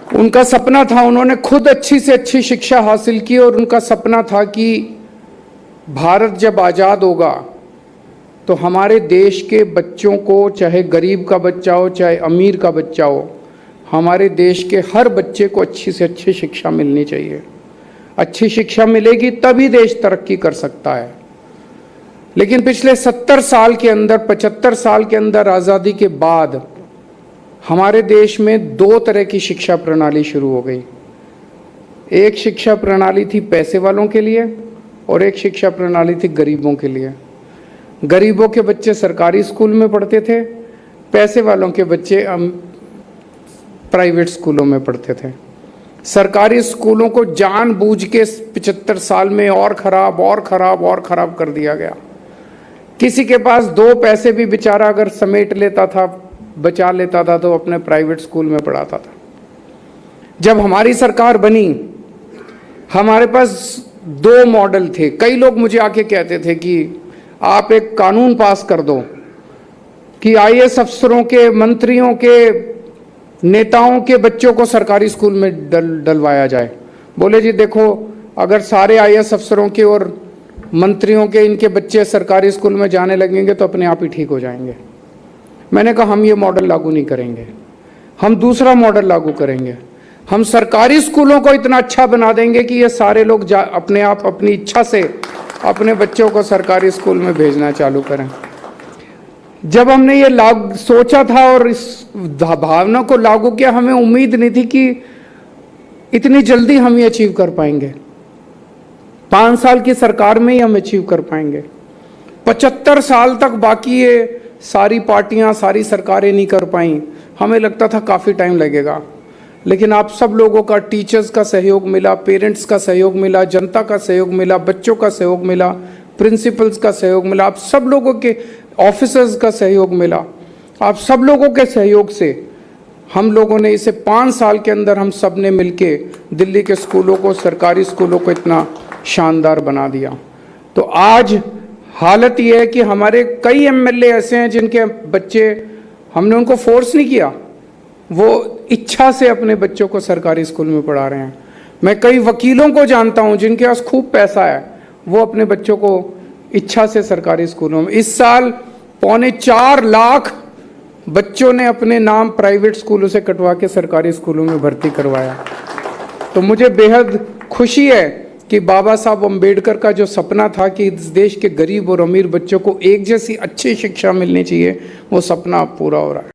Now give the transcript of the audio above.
उनका सपना था, उन्होंने खुद अच्छी से अच्छी शिक्षा हासिल की और उनका सपना था कि भारत जब आज़ाद होगा तो हमारे देश के बच्चों को, चाहे गरीब का बच्चा हो चाहे अमीर का बच्चा हो, हमारे देश के हर बच्चे को अच्छी से अच्छी शिक्षा मिलनी चाहिए। अच्छी शिक्षा मिलेगी तभी देश तरक्की कर सकता है। लेकिन पिछले 70 साल के अंदर, 75 साल के अंदर आज़ादी के बाद हमारे देश में दो तरह की शिक्षा प्रणाली शुरू हो गई। एक शिक्षा प्रणाली थी पैसे वालों के लिए और एक शिक्षा प्रणाली थी गरीबों के लिए। गरीबों के बच्चे सरकारी स्कूल में पढ़ते थे, पैसे वालों के बच्चे प्राइवेट स्कूलों में पढ़ते थे। सरकारी स्कूलों को जानबूझ के 75 साल में और खराब और खराब और खराब कर दिया गया। किसी के पास दो पैसे भी बेचारा अगर समेट लेता था, बचा लेता था, तो अपने प्राइवेट स्कूल में पढ़ाता था। जब हमारी सरकार बनी, हमारे पास दो मॉडल थे। कई लोग मुझे आके कहते थे कि आप एक कानून पास कर दो कि आईएएस अफसरों के, मंत्रियों के, नेताओं के बच्चों को सरकारी स्कूल में डलवाया जाए। बोले जी देखो, अगर सारे आईएएस अफसरों के और मंत्रियों के इनके बच्चे सरकारी स्कूल में जाने लगेंगे तो अपने आप ही ठीक हो जाएंगे। मैंने कहा हम ये मॉडल लागू नहीं करेंगे, हम दूसरा मॉडल लागू करेंगे। हम सरकारी स्कूलों को इतना अच्छा बना देंगे कि ये सारे लोग अपने आप अपनी इच्छा से अपने बच्चों को सरकारी स्कूल में भेजना चालू करें। जब हमने ये सोचा था और इस भावना को लागू किया, हमें उम्मीद नहीं थी कि इतनी जल्दी हम ये अचीव कर पाएंगे। 5 साल की सरकार में ही हम अचीव कर पाएंगे। 75 साल तक बाकी ये सारी पार्टियां, सारी सरकारें नहीं कर पाई। हमें लगता था काफ़ी टाइम लगेगा, लेकिन आप सब लोगों का, टीचर्स का सहयोग मिला, पेरेंट्स का सहयोग मिला, जनता का सहयोग मिला, बच्चों का सहयोग मिला, प्रिंसिपल्स का सहयोग मिला, आप सब लोगों के, ऑफिसर्स का सहयोग मिला। आप सब लोगों के सहयोग से हम लोगों ने इसे 5 साल के अंदर हम सब ने मिलके दिल्ली के स्कूलों को, सरकारी स्कूलों को इतना शानदार बना दिया। तो आज हालत ये है कि हमारे कई एमएलए ऐसे हैं जिनके बच्चे, हमने उनको फोर्स नहीं किया, वो इच्छा से अपने बच्चों को सरकारी स्कूल में पढ़ा रहे हैं। मैं कई वकीलों को जानता हूं जिनके पास खूब पैसा है, वो अपने बच्चों को इच्छा से सरकारी स्कूलों में, इस साल 4.25 लाख बच्चों ने अपने नाम प्राइवेट स्कूलों से कटवा के सरकारी स्कूलों में भर्ती करवाया। तो मुझे बेहद खुशी है कि बाबा साहब अम्बेडकर का जो सपना था कि इस देश के गरीब और अमीर बच्चों को एक जैसी अच्छी शिक्षा मिलनी चाहिए, वो सपना अब पूरा हो रहा है।